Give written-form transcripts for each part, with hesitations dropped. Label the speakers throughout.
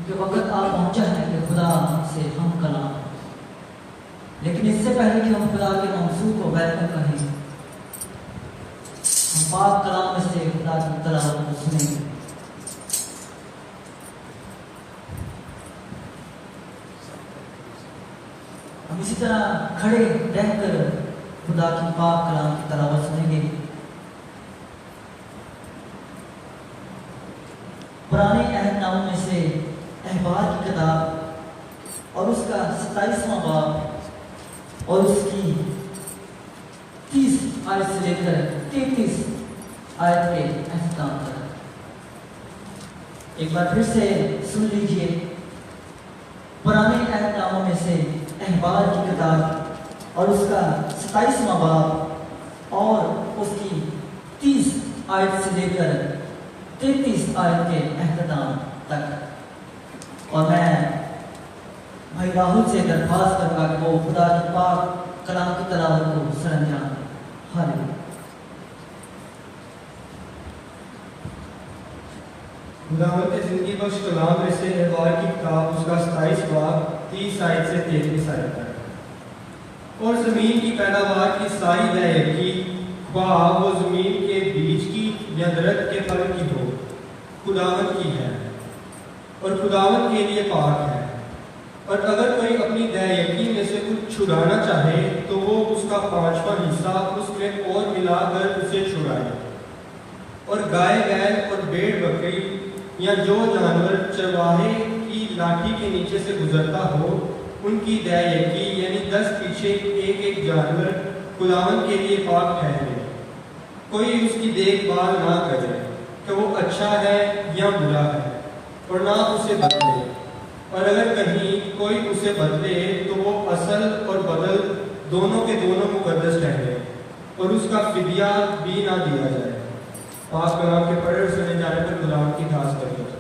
Speaker 1: کہ وقت آ پہنچا ہے کہ خدا سے ہم کلام، لیکن اس سے پہلے کہ ہم خدا کے منصوب کو بیان کریں، ہم پاک کلام میں سے خدا کی تلاوت کو سنیں گے۔ ہم اسی طرح کھڑے رہ کر خدا کی پاک کلام کی تلاوت سنیں گے۔ پرانے عہد ناموں میں سے احبار کی کتاب اور اس کا 27واں باب اور اس کی 30 آیت سے لے کر 33 آیت کے اختتام تک ایک بار پھر سے سن لیجئے۔ پرانے عہد ناموں میں سے احبار کی کتاب اور اس کا 27واں باب اور اس کی 30 آیت سے لے کر 33 آیت کے اختتام تک۔ اور میں بھائی راہل سے درخواست کروں گا کہ وہ خدا کی پاک کلام کی تلاوت کو سر انجام دیں۔ ہاللیلویا۔
Speaker 2: خداوند کے زندگی بخش کلام میں سے احبار کی کتاب اس کا 27 باب 30 آیت سے 33 آیت تک۔ اور زمین کی پیداوار کی ساری دے کی، خواہ وہ زمین کے بیج کی یا درخت کے پھل کی ہو، خداوند کی ہے اور خداوند کے لیے پاک ہے۔ اور اگر کوئی اپنی دے یقین میں سے کچھ چھڑانا چاہے تو وہ اس کا 5واں حصہ اس میں اور ملا کر اسے چھڑائے۔ اور گائے بیل اور بھیڑ بکری یا جو جانور چرواہے کی لاٹھی کے نیچے سے گزرتا ہو، ان کی دے یکی یعنی 10 پیچھے ایک جانور خداوند کے لیے پاک ٹھہرے۔ کوئی اس کی دیکھ بھال نہ کرے کہ وہ اچھا ہے یا برا ہے، اور نہ اسے بدلے، اور اگر کہیں کوئی اسے بدلے تو وہ اصل اور بدل دونوں کے دونوں مقدس ٹھہرے، اور اس کا فدیہ بھی نہ دیا جائے۔ پاک کلام کے پڑھے اور سنے جانے پر خداوند کی خاص برکت ہو۔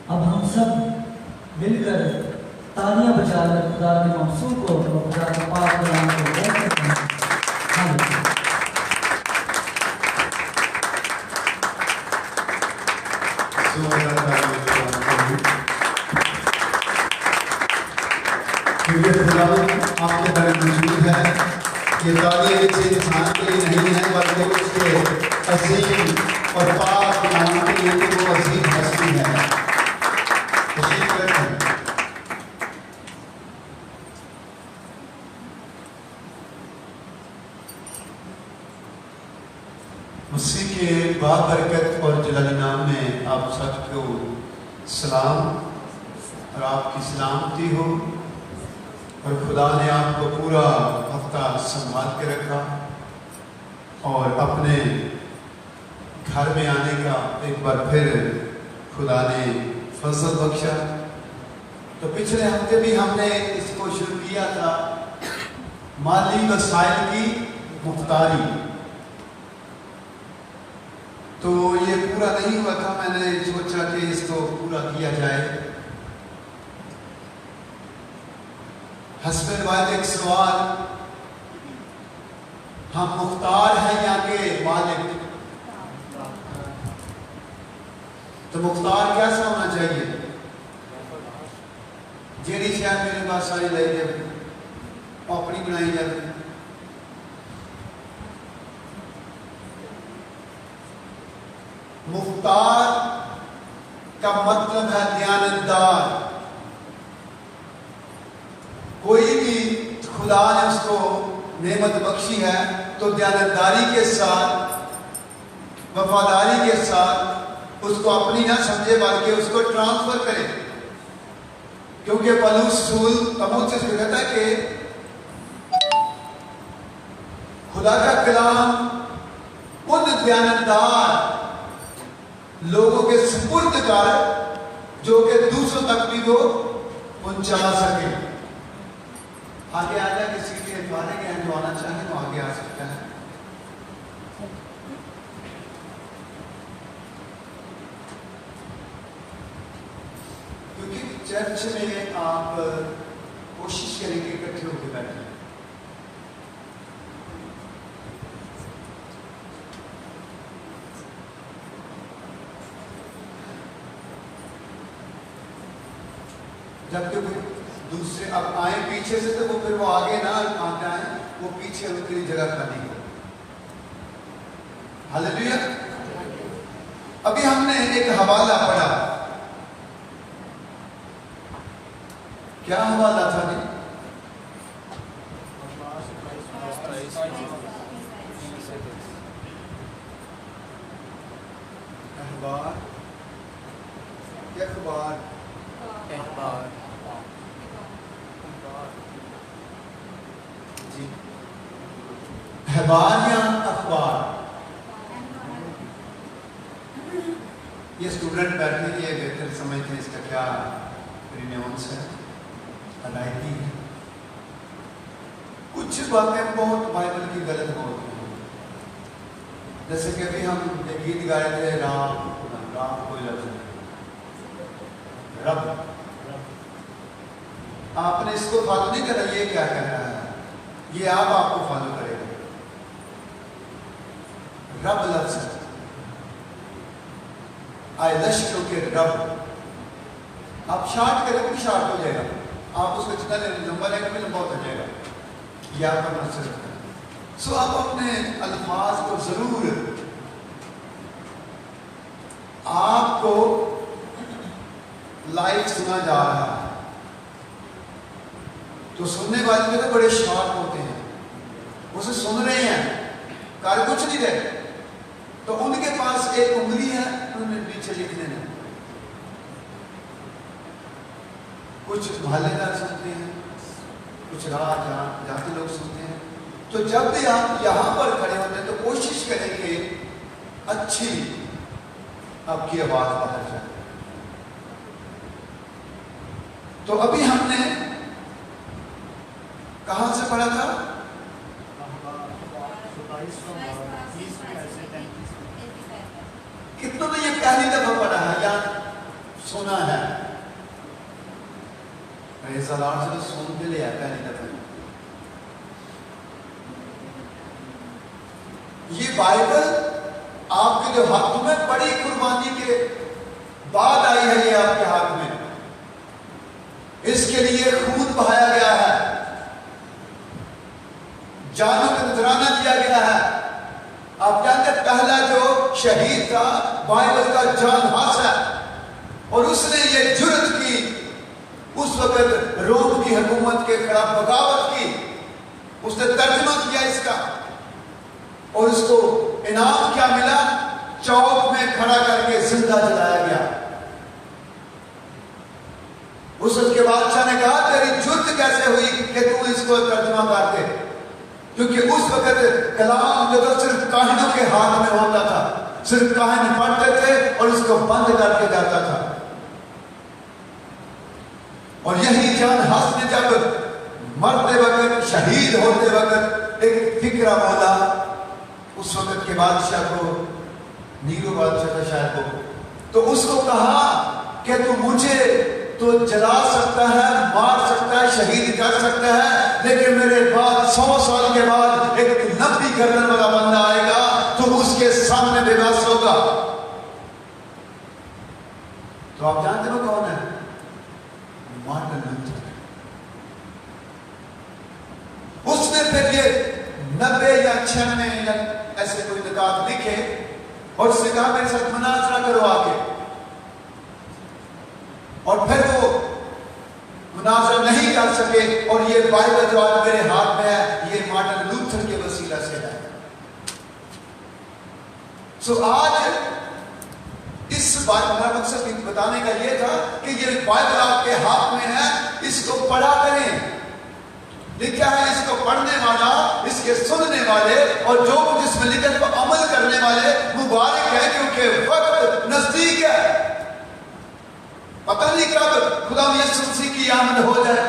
Speaker 1: اب ہم سب مل کر تالیاں بجا کر خدا کے منصور کو اور خدا کے پاک کلام کو بیان کرتے ہیں۔ ہاللیلویا۔
Speaker 3: خداوند آپ کے در موجود ہے۔ یہ تالیاں کسی انسان کے لیے نہیں ہے بلکہ اس کے عظیم اور پاک نام کے لیے، کہ وہ عظیم ہستی ہے۔ تشریف رکھیں۔ مسیح کے بابرکت اور جلالی نام میں آپ سب کو سلام اور آپ کی سلامتی ہو، اور خدا نے آپ کو پورا ہفتہ سنبھال کے رکھا اور اپنے گھر میں آنے کا ایک بار پھر خدا نے فضل بخشا۔ تو پچھلے ہفتے بھی ہم نے اس کو شروع کیا تھا، مالی وسائل کی مختاری۔ تو یہ پورا نہیں ہوا تھا، میں نے سوچا کہ اس کو پورا کیا جائے۔ حسب روایت ایک سوال، ہم مختار ہیں یا کہ مالک؟ تو مختار کیسا ہونا چاہیے؟ جیڑی شاید میرے پاس ساری لائی جائے، اپنی بنائی جائے۔ مختار کا مطلب ہے دیانتدار۔ کوئی بھی خدا نے اس کو نعمت بخشی ہے تو دیانتداری کے ساتھ، وفاداری کے ساتھ اس کو اپنی نہ سمجھے بلکہ اس کو ٹرانسفر کرے۔ کیونکہ پولس رسول تموتھیوس کو کہتا ہے کہ خدا کا کلام ان دیانتدار لوگوں کے سپرد کر جو کہ دوسروں تک بھی وہ پہنچا سکے۔ آگے آ جائے، کسی کے بارے کے جو آنا چاہیں تو آگے آ سکتا ہے۔ کیونکہ چرچ میں آپ کوشش کریں گے اکٹھے ہو کے بیٹھیں۔ जबकि वो दूसरे अब आए पीछे से, तो वो फिर वो आगे ना आते आए, वो पीछे उनके लिए जगह खाली हो। हालेलुया। अभी हमने एक हवाला पढ़ा, क्या हवाला था जी? अखबार जी, अखबार या अखबार। ये स्टूडेंट बैठे ये बेहतर समझते हैं इसका क्या रिन्यूअंस है, अदायगी है। कुछ बातें बहुत बाइबल की गलत होती हैं, जैसे कि अभी हम एक गीत गाए थे, राम कोई लफ्ज नहीं, रब। आपने इसको फॉलो नहीं करा, ये क्या कह रहा है, ये आप आपको फॉलो करेगा। रब लफ्ज है, आई लश्करों के रब। आप शार्ट करेंगे भी शार्ट हो जाएगा, आप उसको जितना लंबा लेंगे भी लंबा हो जाएगा, ये आपका मकसद है। सो आप अपने अल्फाज को जरूर, आपको लाइव सुना जा रहा है तो सुनने वाले में तो बड़े शार्प होते हैं, उसे सुन रहे हैं, कर कुछ नहीं रहे, तो उनके पास एक उंगली है, उन्हें पीछे लिखने में। कुछ मोहल्लेदार सुनते हैं, कुछ राह जाते लोग सुनते हैं। तो जब भी आप यहां पर खड़े होते हैं तो कोशिश करें कि अच्छी आपकी आवाज बाहर जाए। तो अभी हमने कहां से पढ़ा था? कितनों ने ये पहली दफा पढ़ा है या सुना है? से तो सुन के ले आता है नहीं। ये बाइबल आपके जो हाथ में, बड़ी कुर्बानी के बाद आई है, ये आपके हाथ में, इसके लिए खून बहाया गया है, जानों का नजराना दिया गया है। आप जानते हैं पहला जो शहीद था बाइबल का जॉन हस है, और उसने ये जुर्रत की उस वक्त रोम की हुकूमत के खिलाफ बगावत की, उसने तर्जुमा किया इसका, और उसको इनाम क्या मिला? चौक में खड़ा करके जिंदा जलाया गया। उसके बादशाह ने कहा तेरी जुर्रत कैसे हुई कि तू इसको तर्जुमा कर दे, क्योंकि उस वक्त कलाम जो तो सिर्फ काहिनों के हाथ में होता था, सिर्फ काहिन पढ़ते थे और उसको बंद करके जाता था। और यही जॉन हस ने जब मरते वक्त, शहीद होते वक्त एक फिक्रा बोला, उस वक्त के बादशाह को, नीरो बादशाह था शायद वो, तो उसको कहा कि तू मुझे तो जला सकता है, मार सकता है, शहीद कर सकता है, लेकिन मेरे बाद 100 साल के बाद एक नबी गर्दन वाला बंदा आएगा, तो उसके सामने बेबस होगा। तो आप जानते हो कौन है? Martin Luther. उसने फिर ये 90 या 96 या ऐसे कोई निकात लिखे और उसने कहा मेरे साथ मुनाजरा करो आके, और फिर वो मुनाजरा नहीं कर सके, और ये बाइबल जो आज मेरे हाथ में है ये मार्टिन लूथर के वसीला से है। सो आज इस बात का मकसद बताने का ये था कि ये बाइबल आपके हाथ में है, इसको पढ़ा करें। लिखा है इसको पढ़ने वाला, इसके सुनने वाले और जो कुछ इसमें लिखा है अमल करने वाले मुबारक है, क्योंकि वक्त नजदीक है। पता नहीं कब खुदा यीशु मसीह की आमद हो जाए।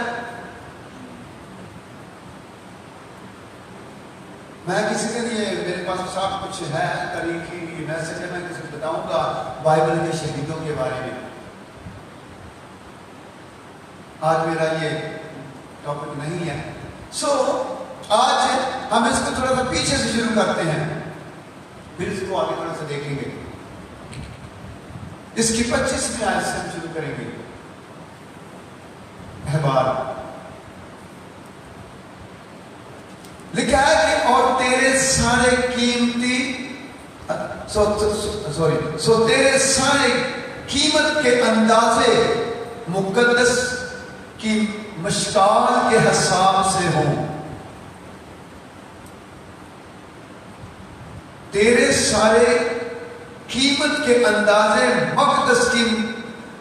Speaker 3: मैं किसी के लिए, मेरे पास सब कुछ है तरीकी मैसेज है, मैं किसी को बताऊंगा बाइबल के शहीदों के बारे में। आज मेरा ये टॉपिक नहीं है। सो आज हम इसको थोड़ा सा पीछे से शुरू करते हैं, फिर इसको आगे थोड़ा सा देखेंगे। इसकी 25वीं आयत से हम शुरू करेंगे। احبار لکھا ہے کہ اور تیرے سارے قیمتی تیرے سارے قیمت کے اندازے مقدس کی مشکال کے حساب سے ہوں. تیرے سارے قیمت کے اندازے مقدس کی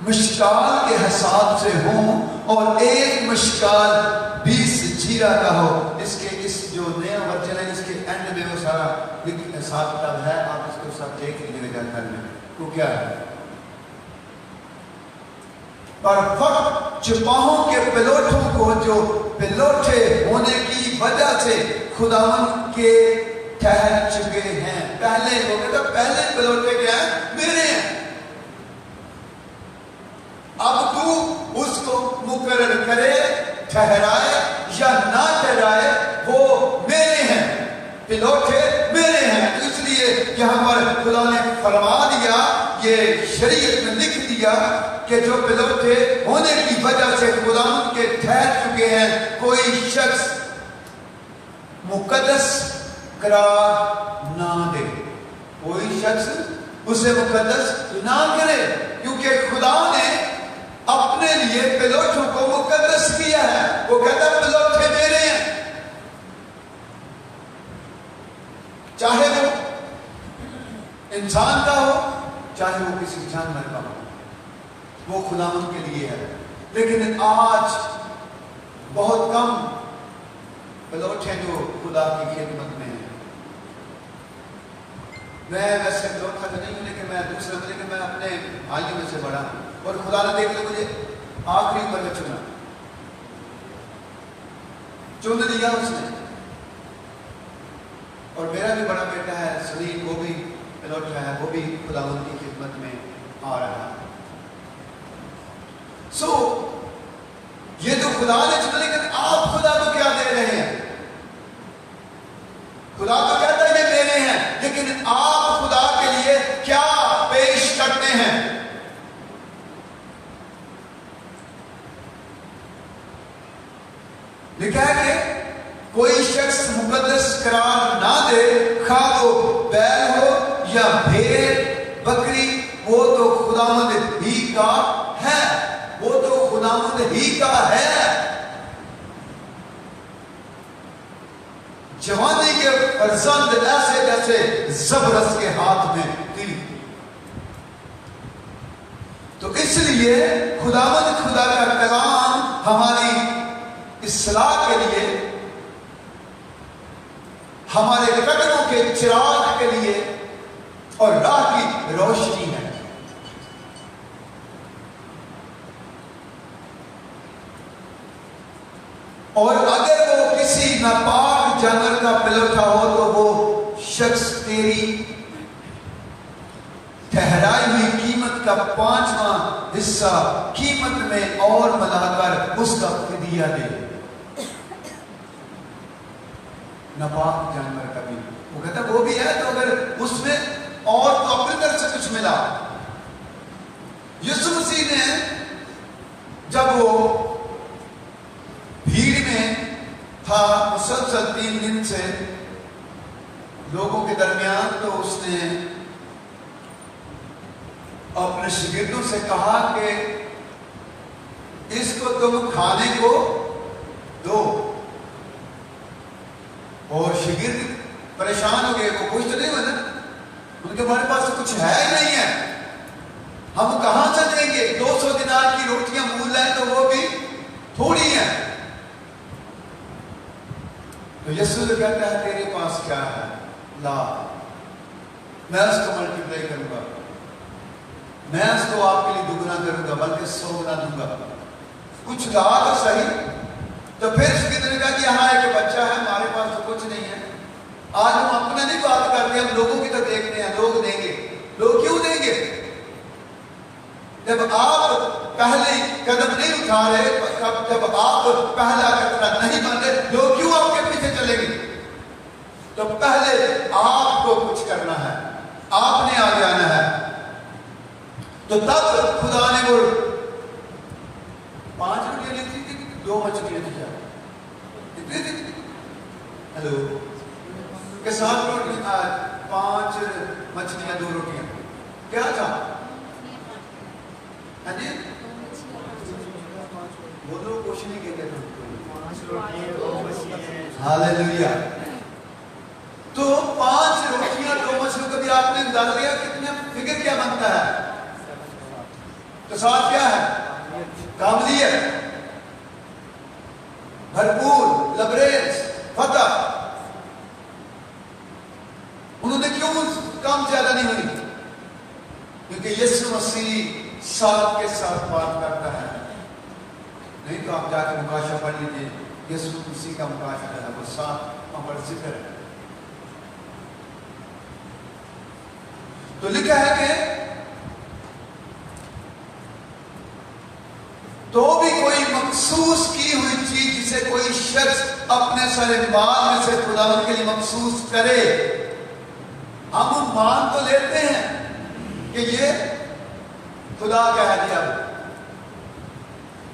Speaker 3: مشکال کے حساب سے ہوں اور ایک مشکال 20 جیرا کا ہو. اس جو نیا ورژن ہے اس کے اینڈ میں وہ سارا حساب کتاب ہے. آپ اس کو سب دیکھ لیجیے گا گھر میں. وہ کیا ہے؟ پر فقط چپاہوں کے پلوٹوں کو جو پلوٹے ہونے کی وجہ سے خداوند کے ٹھہر چکے ہیں. پہلے وہ کہتا پہلے پلوٹے کیا ہیں؟ میرے ہیں. اب تو اس کو مقرر کرے ٹھہرائے یا نہ ٹھہرائے وہ میرے ہیں. پلوٹے میرے ہیں. تو اس لیے یہاں پر خدا نے فرما دیا, یہ شریعت میں لکھ دیا کہ جو پلوٹے ہونے کی وجہ سے خداوند کے ٹھہر چکے ہیں, کوئی شخص مقدس قرار نہ دے. کوئی شخص اسے مقدس نہ کرے, کیونکہ خدا نے اپنے لیے پلوٹوں کو مقدس کیا ہے. وہ کہتا ہے پلوٹے میرے ہیں. چاہے وہ انسان کا ہو چاہے وہ کسی جانور کا ہو, وہ خداوند کے لیے ہے. لیکن آج بہت کم پلوٹ ہیں جو خدا کی خدمت میں ہیں. میں ویسے پلوٹا تو نہیں ہوں, لیکن میں دوسرا لیکن میں اپنے بھائیوں میں سے بڑا ہوں اور خدا نے دیکھ لیا مجھے آخری پر میں چن لیا اس نے. اور میرا بھی بڑا بیٹا ہے سلیم, وہ بھی پلوٹا ہے, وہ بھی خداوند کی خدمت میں آ رہا ہے. یہ تو خدا نے چنا, لیکن آپ خدا کو کیا دے رہے ہیں؟ خدا تو کہتا ہے یہ میرے ہیں, لیکن آپ خدا کے لیے کیا پیش کرتے ہیں؟ لکھا ہے کہ کوئی شخص مقدس قرار نہ دے, خواہ وہ بیل ہو یا بھیڑ بکری, وہ تو خداوند ہی کا ہے. وہ تو خداوند ہی کا ہے. جوانی کے فرزند ایسے جیسے زبرس کے ہاتھ میں تھی. تو اس لیے خداوند خدا کا کلام ہماری اصلاح کے لیے, ہمارے قدموں کے چراغ کے لیے اور راہ کی روشنی ہے. اور اگر وہ کسی ناپاک جانور کا پلوٹا ہو تو وہ شخص تیری ٹھہرائی ہوئی قیمت کا 5واں حصہ قیمت میں اور ملا کر اس کا فدیہ دے. ناپاک جانور کا بھی وہ کہتا وہ بھی ہے, تو اگر اس میں اور تو اپنی طرف سے کچھ ملا. یسوع مسیح نے جب وہ بھیڑ میں تھا مسلسل 3 دن سے لوگوں کے درمیان, تو اس نے اپنے شاگردوں سے کہا کہ اس کو تم کھانے کو دو. اور شاگرد پریشان ہو گئے, وہ خوش تو نہیں ہوئے نا, ان کے ہمارے پاس کچھ ہے ہی نہیں ہے, ہم کہاں سے دیں گے؟ 200 دینار کی روٹیاں مول ہیں تو وہ بھی تھوڑی ہیں. تو یسوع کہتا ہے تیرے پاس کیا ہے لا, میں اس کو ملٹیپلائی کروں گا, میں اس کو آپ کے لیے دگنا کروں گا, بلکہ 100 گنا دوں گا. کچھ لا تو صحیح. تو پھر اس کی طرح کہ یہاں ایک بچہ ہے, ہمارے پاس تو کچھ نہیں ہے. آج ہم اپنے نہیں بات کرتے, ہم لوگوں کی تو دیکھتے ہیں, لوگ دیں گے. لوگ کیوں دیں گے؟ جب آپ پہلے قدم نہیں اٹھا رہے, جب آپ پہلا قدم نہیں مان رہے, لوگ کیوں آپ کے پیچھے چلیں گے؟ تو پہلے آپ کو کچھ کرنا ہے, آپ نے آگے آنا ہے. تو تب خدا نے وہ 5 روٹیاں لی تھی, हेलो के साथ रोटी 5 मछलियां 2 रोटियां क्या था? हाँ जी बोलो कुछ नहीं कहते हालेलुया। तो 5 रोटियां 2 मछलियों कभी आपने अंदाजा लिया कितने फिगर क्या बनता है? तो साथ क्या है? कामलियत, भरपूर, लबरेज, फतह। उन्होंने क्यों काम ज्यादा नहीं हुई? क्योंकि यीशु मसीह साथ के साथ बात करता है। नहीं तो आप जाकर मुकाशा पढ़ लीजिए, यीशु मसीह का मुकाशा है वो साथ वहां पर जिक्र है। तो लिखा है कि तो भी कोई मखसूस की हुई चीज जिसे कोई शख्स अपने सारे माल में से खुदावंद के लिए मखसूस करे, हम मान तो लेते हैं कि ये खुदा का है दिया।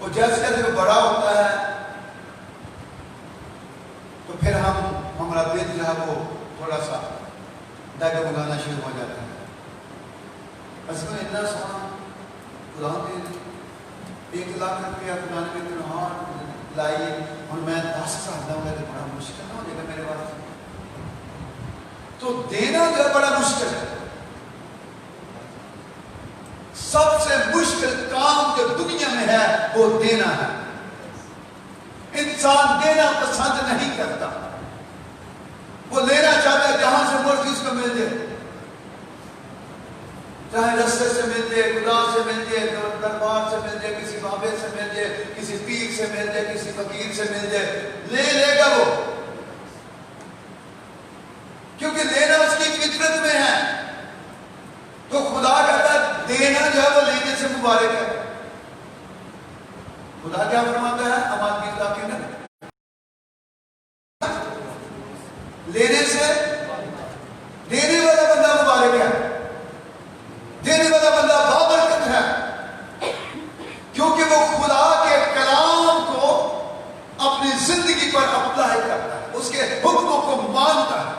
Speaker 3: वो जैसे जैसे वो बड़ा होता है तो फिर हमारा दिल जो है वो थोड़ा सा डगमगाना शुरू हो जाता है। इसमें इतना सोना खुदा ने 1 लाख रुपया खुदा ने हाँ लाई और मैं 10,000 दूंगा तो बड़ा मुश्किल हो जाएगा मेरे पास। तो देना जो बड़ा मुश्किल है। सबसे मुश्किल काम जो दुनिया में है वो देना है। इंसान देना पसंद नहीं करता, वो लेना चाहता है जहां से मर्जी उसको मिल जाए, चाहे रस्ते से मिल जाए, खुदा से मिल जाए, दरबार से मिल जाए, किसी बाबे से मिल जाए, किसी पीर से मिल जाए, किसी फकीर से मिल जाए, ले लेगा वो, क्योंकि लेना उसकी फितरत में है। तो खुदा कहता है देना जो है वो लेने से मुबारक है। खुदा क्या फरमाता है? अमाल की किताब के अंदर लेने से देने वाला बंदा मुबारक है, देने वाला बंदा बाबरकत है, क्योंकि वो खुदा के कलाम को अपनी जिंदगी पर अप्लाई करता है, उसके हुक्मों को मानता है।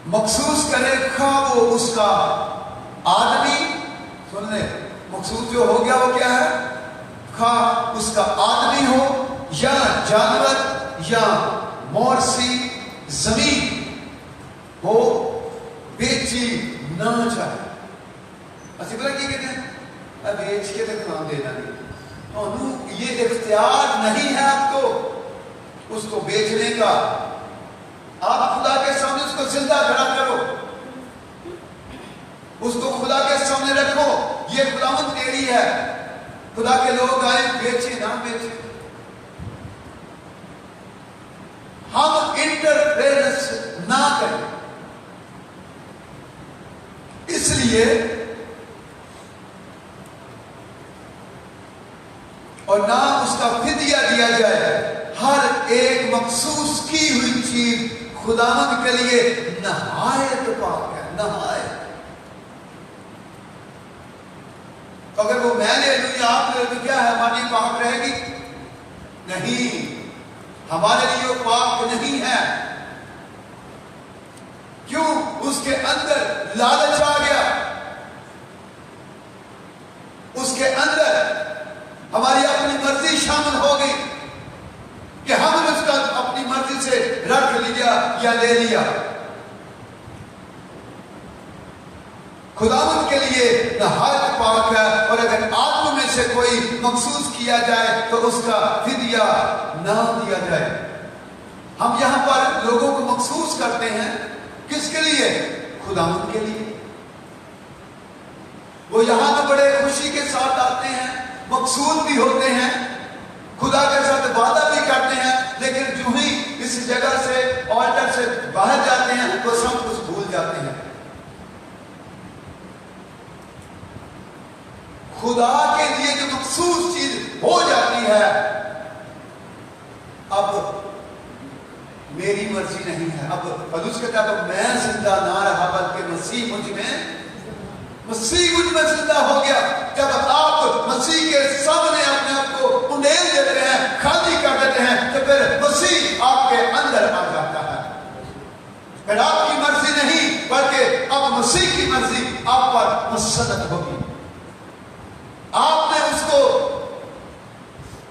Speaker 3: मखसूस करे खा वो उसका आदमी, सुन ले, मखसूस जो हो गया वो क्या है? खा उसका आदमी हो या जानवर या मौरसी जमीन हो, बेची ना जाए। असि पता की कहते हैं बेच के तो नाम देना नहीं, तो ये इख्तियार नहीं है आपको उसको बेचने का। आप खुदा के सामने उसको जिंदा खड़ा करो, उसको खुदा के सामने रखो, ये खुदावंद तेरी है। खुदा के लोग आए बेचे ना बेचे, हम इंटरफेरेंस ना करें। इसलिए और ना उसका फिदिया दिया जाए। हर एक मखसूस की हुई चीज खुदावंद के लिए नहायत पाक है, नहायत। तो अगर वो मैं ले लूं या आप ले लूं, क्या है हमारी पाक रहेगी? नहीं, हमारे लिए वो पाक नहीं है। क्यों? उसके अंदर लालच आ गया, उसके अंदर हमारी अपनी मर्जी शामिल हो गई कि हमने उसका अपनी मर्जी से रख लिया या ले लिया। खुदावंद के लिए नहायत पाक है, और अगर आत्मा में से कोई मखसूस किया जाए तो उसका फिदिया ना दिया जाए। हम यहां पर लोगों को मखसूस करते हैं, किसके लिए? खुदावंद के लिए। वो यहां तो बड़े खुशी के साथ आते हैं, मखसूस भी होते हैं, खुदा के साथ वादा भी करते हैं, लेकिन जो ही इस जगह से ऑल्टर से बाहर जाते हैं तो सब कुछ भूल जाते हैं। खुदा के लिए जो मखसूस चीज हो जाती है, अब मेरी मर्जी नहीं है, अब पलूस कहता है मैं जिंदा ना रहा बल्कि मसीह मुझ में जिंदा हो गया। जब आप मसीह के सामने अपने आप को उंडेल देते हैं, खाली कर देते हैं, तो फिर मसीह आपके अंदर आ जाता है। फिर आपकी मर्जी नहीं बल्कि अब मसीह की मर्जी आप पर मुसल्लत होगी। आपने उसको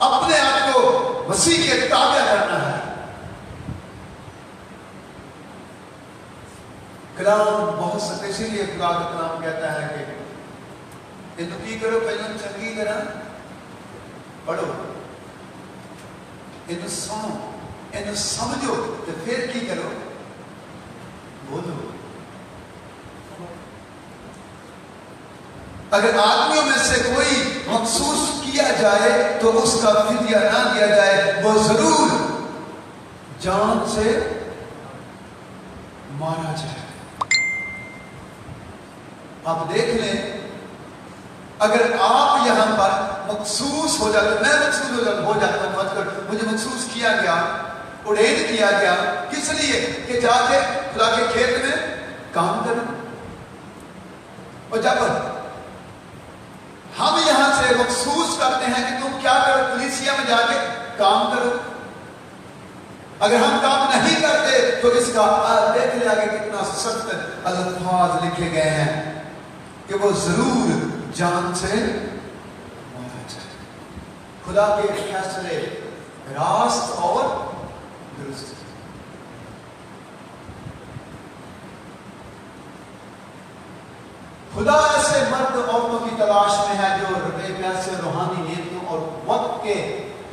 Speaker 3: अपने आप को मसीह के ताबे करना है। कलाम बहुत सत्य, इसीलिए खुदा का कलाम कहता है कि इनको की करो, पहले चंगी तरह पढ़ो, इनको सुनो, इनको समझो, तो फिर की करो, बोलो। अगर आदमियों में से कोई महसूस किया जाए तो उसका फिदिया ना दिया जाए, वो जरूर जान से मारा जाए। आप देख लें, अगर आप यहां पर महसूस हो जाते, मैं महसूस हो जाता, मतलब मुझे महसूस किया गया, उड़ेन किया गया, किस लिए कि जाके खुदा के खेत में काम करो। और जब हम यहां से महसूस करते हैं कि तुम क्या करो, कलीसिया में जाके काम करो, अगर हम काम नहीं करते तो इसका देख लिया आगे कितना सख्त अल्फाज लिखे गए हैं कि वो जरूर जान से मारा जाए। खुदा के फैसले रास्त और दुरुस्त। खुदा ऐसे मर्द औरतों की तलाश में है जो रुपए पैसे, रूहानी नीतियों और वक्त के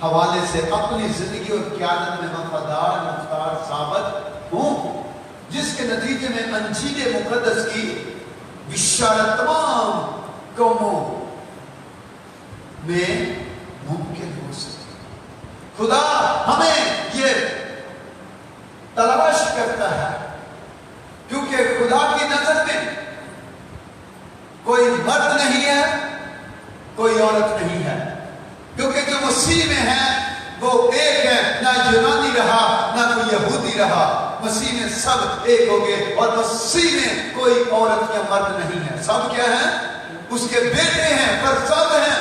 Speaker 3: हवाले से अपनी जिंदगी और क़यादत में वफादार मुख्तार साबित हों, जिसके नतीजे में अंजील मुकद्दस की बिशारत तमाम कौमों में मुमकिन हो सके। खुदा हमें ये तलाश करता है, क्योंकि खुदा की नजर में कोई मर्द नहीं है, कोई औरत नहीं है, क्योंकि जो मसीह में है वो एक है, ना यूनानी रहा ना कोई यहूदी रहा, मसीह में सब एक हो गए। और मसीह में कोई औरत या मर्द नहीं है, सब क्या है, उसके बेटे हैं, फरजंद हैं,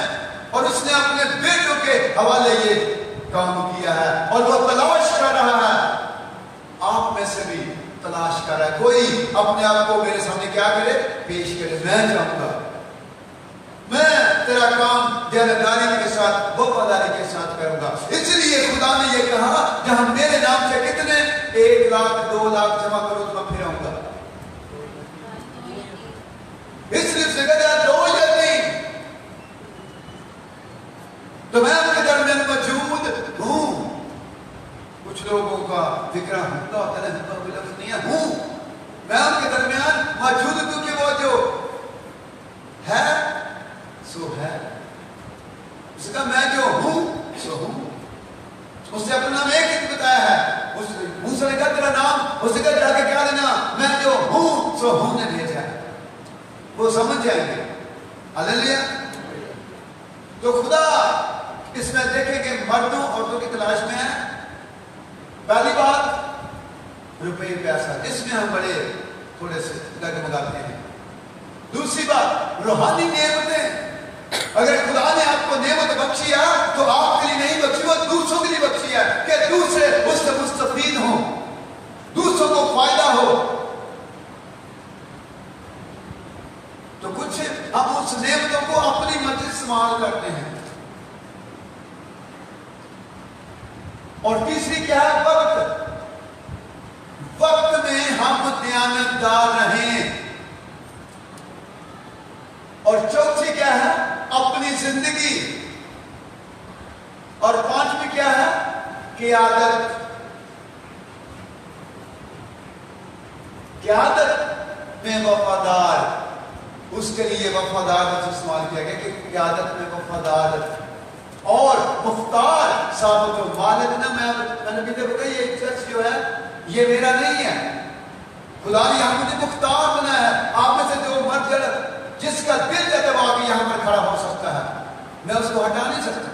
Speaker 3: और उसने अपने बेटों के हवाले ये काम किया है। और वो तलाश कर रहा है, आप में से भी तलाश कर रहा है। कोई अपने आप को मेरे सामने क्या करे, पेश करे, मैं चाहूंगा, मैं तेरा काम जानदारी के साथ, वफादारी के साथ करूंगा। इसलिए खुदा ने ये कहा, जहां मेरे नाम से कितने 1 लाख 2 लाख जमा करो तो मैं फिर आऊंगा। इसलिए उसने कहा 2 या 3, तो मैं आपके दरमियान मौजूद हूं। कुछ लोगों का फिक्र होता है, लफ्ज नहीं है, हूं मैं आपके दरमियान मौजूद, क्योंकि वो जो है सो है, उसका मैं जो हूं सो हूं। उसने अपना नाम एक ही बताया है, मूसा ने कहा तेरा नाम, उसने कहा जाके क्या देना, मैं जो हूं सो हूं ने भेजा है। वो समझ जाएंगे। हालेलुया। तो खुदा इसमें देखेंगे मर्दों औरतों की तलाश में है। पहली बात रुपये पैसा, इसमें हम बड़े थोड़े से डगमगाते हैं। दूसरी बात रूहानी नेमतें। अगर खुदा ने आपको नेमत बख्शी है तो आपके लिए नहीं बख्शी, वो दूसरों के लिए बख्शी है कि दूसरे उससे मुस्तफीद हो, दूसरों को फायदा हो। तो कुछ हम उस नेमतों को अपनी मर्जी इस्तेमाल करते हैं। और तीसरी क्या है, वक्त। वक्त में हम दयानतदार रहें। और चौथी क्या है, अपनी जिंदगी। और पांचवी क्या है, क़यादत। क़यादत में वफादार, उसके लिए वफादार का इस्तेमाल किया गया कि क़यादत में वफादार और मुख्तार साहब जो मालिक ना, मैंने भी देखा ये चर्च जो है ये मेरा नहीं है, खुदा ने यहाँ मुझे मुख्तार बनाया है। आप में से जो मर्द जिसका दिल चाहता है वो आगे यहाँ पर खड़ा हो सकता है, मैं उसको हटा नहीं सकता।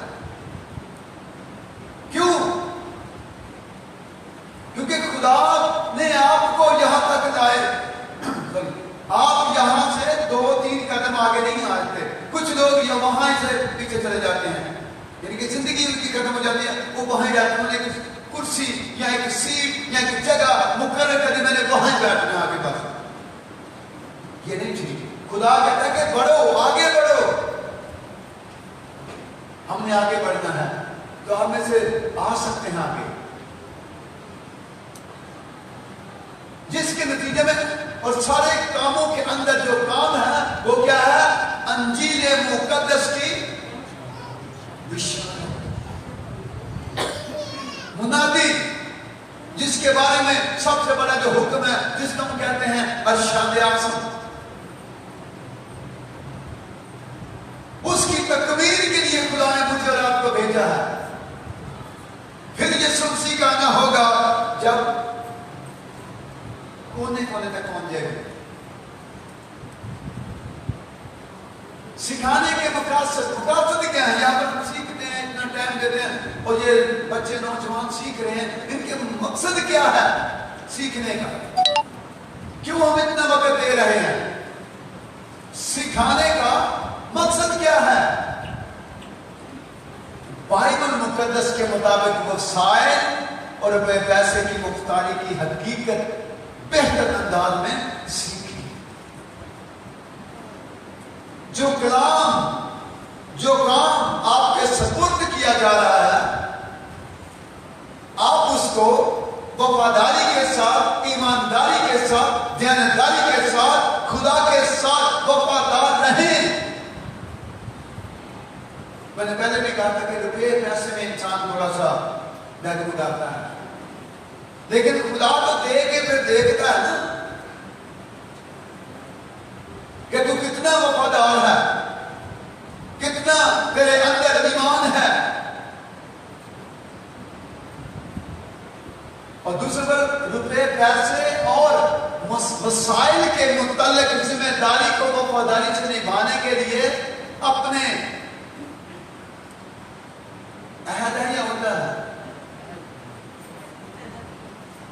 Speaker 3: क्यों? क्योंकि खुदा ने आपको यहां तक लाए। आप यहां से 2-3 कदम आगे नहीं आते। कुछ लोग या वहां से पीछे चले जाते हैं, यानी कि जिंदगी उनकी खत्म हो जाती है, वो वहां जाते हैं, एक कुर्सी या एक सीट या एक जगह मुकर्रर कर दी, मैंने वहां बैठना है आगे पास। ये नहीं ठीक। खुदा कहता है कि बढ़ो, आगे बढ़ो। हमने आगे बढ़ना है तो हम में से आ सकते हैं आगे, जिसके नतीजे में और सारे कामों के अंदर जो काम है वो क्या है? अंजील मुकद्दस की विशालता, मुनादी, जिसके बारे में सबसे बड़ा जो हुक्म है, जिसको हम कहते हैं अरशाद आज़म, उसकी तकमील के लिए खुदा ने मुझे और आपको भेजा है। फिर यीशु मसीह का आना होगा जब कोने कोने तक पहुंच जाएगा। सिखाने के मकसद क्या है? यहाँ पर सीखते हैं, इतना टाइम देते हैं, और ये बच्चे नौजवान सीख रहे हैं, इनके मकसद क्या है सीखने का? क्यों हम इतना वक्त दे रहे हैं? सिखाने का मकसद क्या है? बाइबल मुकद्दस के मुताबिक वसाइल और पैसे की मुख्तारी की हकीकत बेहतर अंदाज में सीखी। जो काम आपके सपुर्द किया जा रहा है, आप उसको वफादारी के साथ, ईमानदारी के साथ, दयानतदारी के साथ, खुदा के साथ वफादार रहें। मैंने पहले भी कहा था कि रुपये पैसे में इंसान थोड़ा सा महदूद आता है, लेकिन खुदा तो दे के फिर देखता है ना कि तू कितना वफादार है, कितना तेरे अंदर ईमान है। और दूसरे पर रुपये पैसे और वसाइल के मुतल्लिक जिम्मेदारी को वफादारी से निभाने के लिए अपने अहद है या होता है,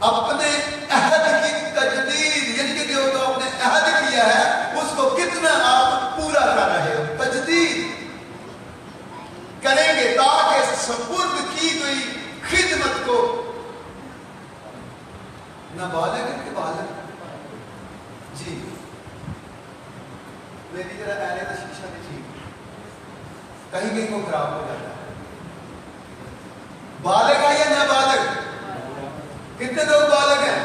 Speaker 3: अपने अहद की तजदीद, यानी कि जो तो आपने अहद किया है उसको कितना आप पूरा कर रहे हो, तजदीद करेंगे ताकि सपुर्द की गई खिदमत को नाबालिग के बालिग जी मेरी जरा पहले तो शिक्षा भी ठीक, कहीं कहीं को खराब हो जाता है। बालिग है या नाबालिग? कितने लोग बालिग हैं?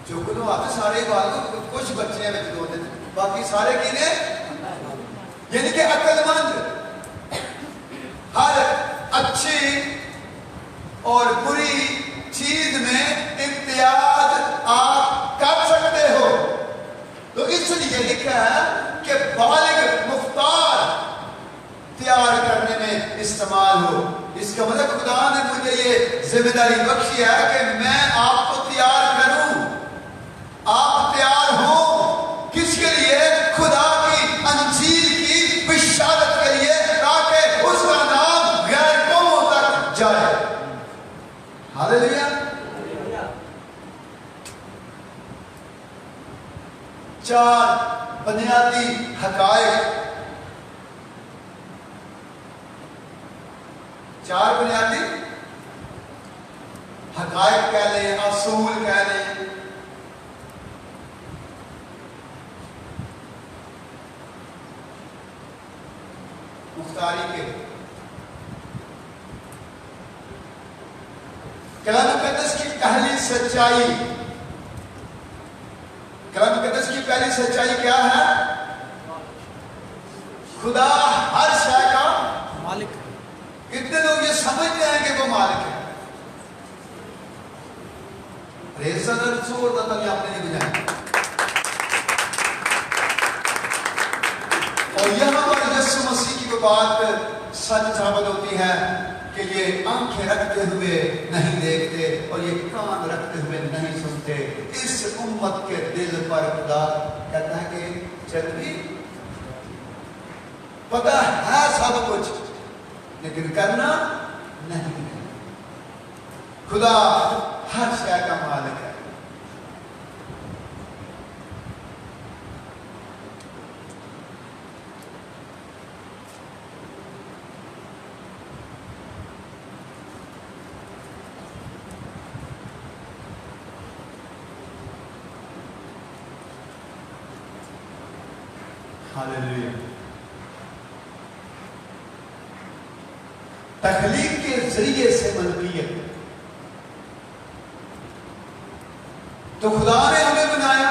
Speaker 3: जो कुछ आते सारे बालिग, कुछ बच्चे हैं बच्चे दो दिन, बाकी सारे किने, यानी कि अक्लमंद, हर अच्छी और बुरी चीज में इम्तियाज आप कर सकते हो। तो इसलिए लिखा है कि बालिग मुख्तार तैयार करने में इस्तेमाल हो। इसका मतलब खुदा ने मुझे ये जिम्मेदारी बख्शी है कि मैं आपको तैयार करूं। आप तैयार हो किसके लिए? खुदा की अंजील की बिशारत के लिए, ताकि उसका नाम गैर कौमों तक जाए। हालेलुया। चार बुनियादी हकायक, चार बुनियादी हकायक कह लें, असूल कह लें, मुख्तारी के। कलाम मुकद्दस की पहली सच्चाई, कलाम मुकद्दस की पहली सच्चाई क्या है? खुदा हर शय का मालिक है। कितने लोग ये समझते हैं कि वो मालिक है? जोरदार आपने नहीं बुझाया। और यहां पर यीशु मसीह की बात सच साबित होती है कि ये आंखें रखते हुए नहीं देखते और ये कान रखते हुए नहीं सुनते। इस उम्मत के दिल पर खुदा कहता है कि चल भी पता है सब कुछ, लेकिन करना नहीं है। खुदा हर शय का मालिक है। हालेलुया। तखलीक के जरिए से मलकियत, तो खुदा ने हमें बनाया,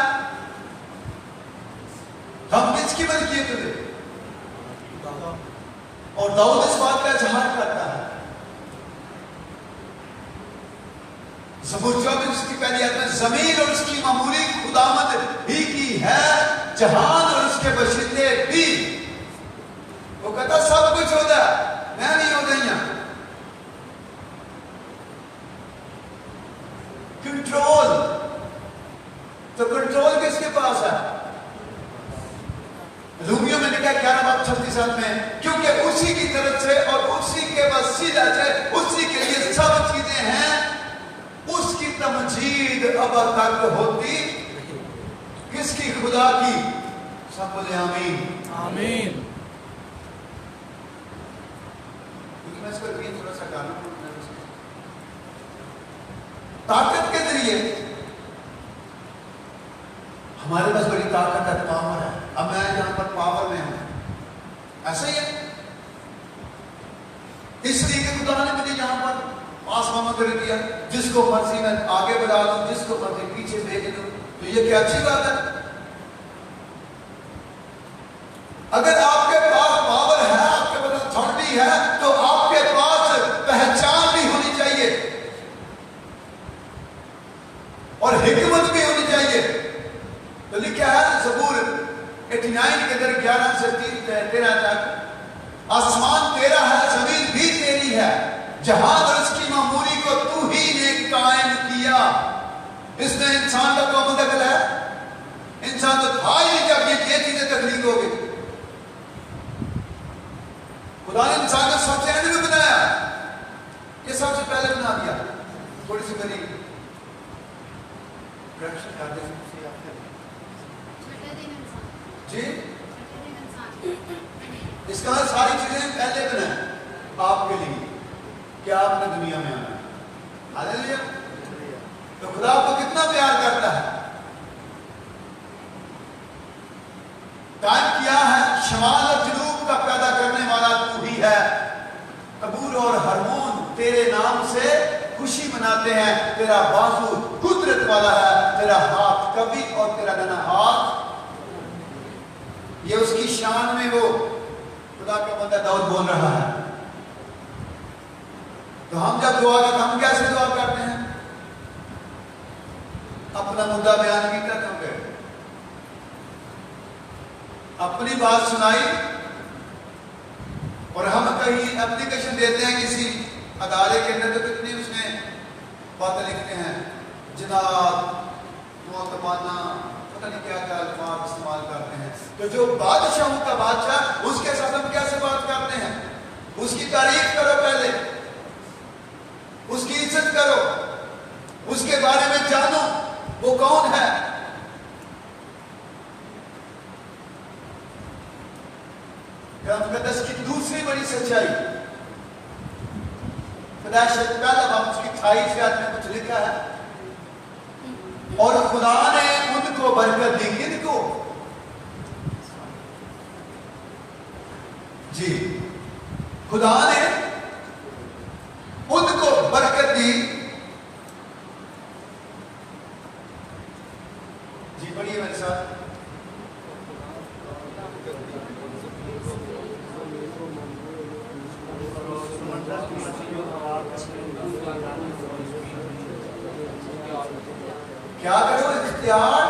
Speaker 3: हम किसकी मलकियत हुए? और दाऊद इस बात का इजहार करता है। ज़बूर 24 की पहली आयत में, जमीन और उसकी मामूली खुदामद ही की है, जहान और उसके बशिंदे भी। वो कहता सब कुछ होता है, मैं नहीं हो गई। कंट्रोल, तो कंट्रोल किसके पास है? रूमियों में लिखा 11:36 में, क्योंकि उसी की तरफ से और उसी के वसीला से उसी के लिए सब चीजें हैं, उसकी तमजीद अब तक होती। किसकी? खुदा की। सब बोले आमीन।
Speaker 4: आमीन।
Speaker 3: मैं इसको थोड़ा सा गाना ताकत के जरिए हमारे पास बड़ी ताकत है, पावर है। अब मैं यहां पर पावर में हूं, ऐसा ही है। इसलिए कि खुदा ने मुझे यहां पर आसमान में कर दिया, जिसको मर्जी मैं आगे बढ़ा दूं, जिसको मर्जी पीछे भेज दूं, तो ये क्या अच्छी बात है। अगर आपके पास पावर है, आपके पास अथॉरिटी है, तो आपके पास पहचान भी होनी चाहिए और हिकमत भी होनी चाहिए। तो लिखा है ज़बूर 89 के अंदर 11 से 13 तक, आसमान तेरा है, जमीन भी तेरी है, जहान और उसकी मामूली को तू ही ने कायम किया। इसने इंसान का कौन दखल है? इंसान तो था ही नहीं जब ये चीजें तकलीफ हो गई। खुदा ने इंसान को सबसे एंड में बनाया, ये सबसे पहले बना दिया। थोड़ी सी मेरी रिएक्शन कर दें जी। इसका सारी चीजें पहले बनाए आपके लिए, क्या आपने दुनिया में आना। हालेलुया। तो खुदा आपको कितना प्यार करता है। कायम किया है, शमाल और जनूब का पैदा करने वाला तू ही है। कबूल और हरमोन तेरे नाम से खुशी मनाते हैं, तेरा बाजू कुदरत वाला है, तेरा हाथ कभी और तेरा दाहिना हाथ। ये उसकी शान में वो खुदा का बंदा दाऊद बोल रहा है। तो हम जब दुआ करते, हम कैसे दुआ करते हैं? अपना मुद्दा बयान किया, हम गए, अपनी बात सुनाई, और हम कहीं एप्लीकेशन देते हैं किसी अदालत के अंदर, तो कितनी उसमें बातें लिखते हैं, जनाब, मुआतमाना, पता नहीं क्या क्या अल्फाज इस्तेमाल करते हैं। तो जो बादशाहों का बादशाह, उसके साथ हम कैसे बात करते हैं? उसकी तारीफ करो, पहले उसकी इज्जत करो, उसके बारे में जानो वो कौन है। मुकद्दस की दूसरी बड़ी सच्चाई, पहला बाब उसकी 28 आयत में कुछ लिखा है, और खुदा ने उनको बरकत दी। किनको? जी, खुदा ने उनको बरकत दी। जी पढ़िए मेरे साथ। क्या करो? इख्तियार।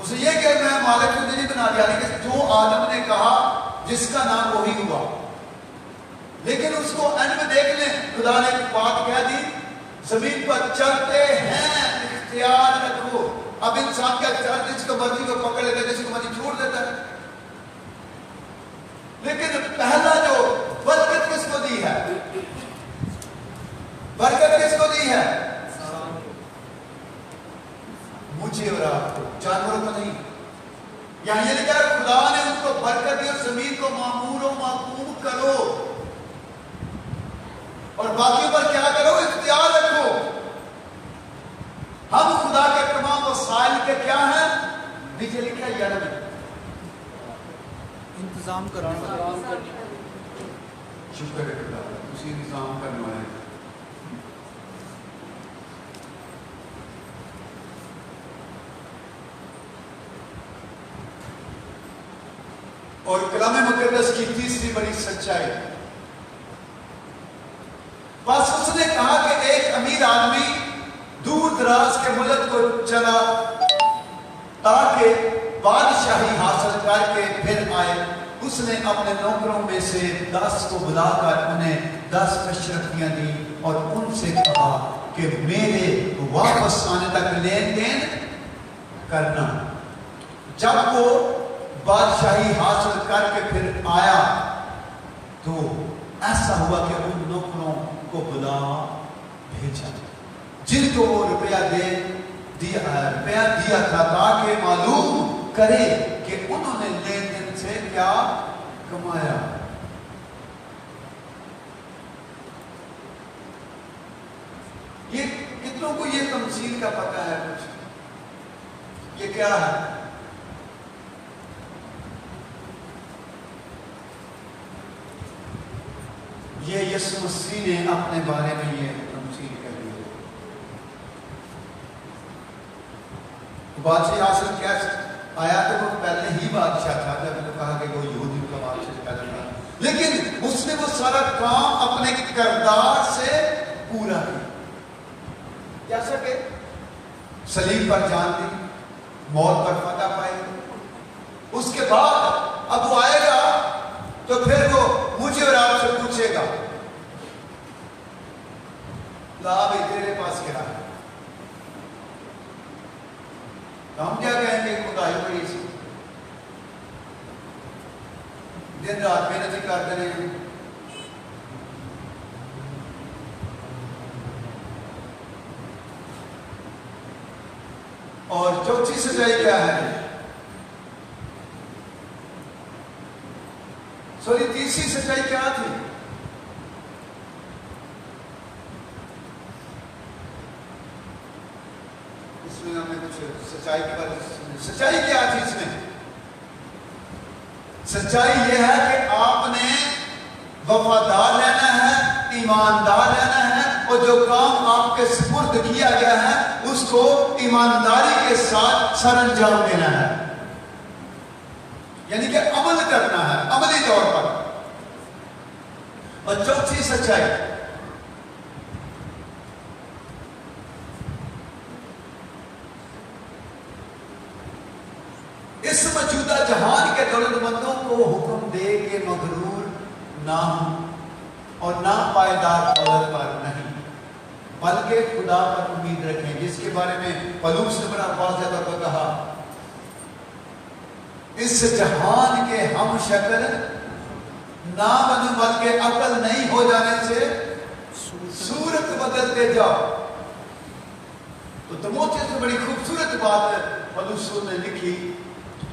Speaker 3: उसे ये कह, मैं मालिक को नहीं बना दिया, लेकिन जो आदम ने कहा जिसका नाम वही हुआ। लेकिन उसको एंड में देख लें, खुदा ने एक बात कह दी, जमीन पर चलते हैं, इख्तियार रखो। अब इंसान क्या चलते, जिसको मर्जी को पकड़ लेता है, जिसको मर्जी छोड़ देता है। लेकिन पहला जो बरकत किसको दी है? बरकत किसको दी है? मुझे और आपको, जानवरों को नहीं। यहां ये लिखा है खुदा ने उनको बरकत दी और जमीन को मामूर और माकूम करो, और बाकी पर क्या करो? इख्तियार रखो। हम खुदा के तमाम वसाइल के क्या हैं? नीचे लिखा है 11 में,
Speaker 4: इंतजाम करने
Speaker 3: شکر ہے خدا اسی نظام کرنے والے اور کلام مقدس کی تیسری بڑی سچائی بس اس نے کہا کہ ایک امیر آدمی دور دراز کے ملک کو چلا تاکہ بادشاہی حاصل کر کے پھر آئے. اس نے اپنے نوکروں میں سے 10 کو بلا کر انہیں 10 اشرفیاں دی اور ان سے کہا کہ میرے واپس آنے تک لین دین کرنا. جب وہ بادشاہی حاصل کر کے پھر آیا تو ایسا ہوا کہ ان نوکروں کو بلا بھیجا جن کو وہ روپیہ دیا تھا تاکہ معلوم کرے کہ انہوں نے لین دین سے کیا کمایا. یہ کتنوں کو یہ تمثیل کا پتہ ہے کچھ یہ کیا ہے؟ یہ یسوع مسیح نے اپنے بارے میں یہ تمثیل کر دی. بادشاہ حاصل کیا آیا تو وہ پہلے ہی بادشاہ تھا جب نے کہا کہ وہ یہودیوں کا بادشاہ پہلے تھا لیکن اس نے وہ سارا کام اپنے کردار سے پورا کیا. جیسا کہ صلیب پر جان دی موت پر فتح پائی. اس کے بعد اب وہ آئے گا تو پھر وہ مجھے اور آپ سے پوچھے گا لا بھائی تیرے پاس کیا ہے. ہم کیا کہیں گے خدا ہی بڑی سی دن رات محنت کرتے رہے ہیں. اور چوتھی سچائی کیا ہے؟ سوری تیسری سچائی کیا تھی؟ اس میں ہمیں کچھ سچائی کے بارے میں سچائی کیا تھی اس میں؟ سچائی یہ ہے کہ آپ نے وفادار رہنا ہے ایماندار رہنا ہے اور جو کام آپ کے سپرد کیا گیا ہے اس کو ایمانداری کے ساتھ سر انجام دینا ہے یعنی کہ عمل کرنا ہے عملی طور پر. اور چوتھی سچائی اس موجودہ جہان کے دولت مندوں کو حکم دے کہ مغرور نہ ہوں اور نہ پائیدار دولت پر نہیں بلکہ خدا پر امید رکھیں جس کے بارے میں پولس نے بڑا واضح طور پر کہا اس جہان کے ہم شکل نہ بنو بلکہ عقل نہیں ہو جانے سے صورت بدلتے جاؤ. تو تموتھیوس سے بڑی خوبصورت بات ہے پولس نے لکھی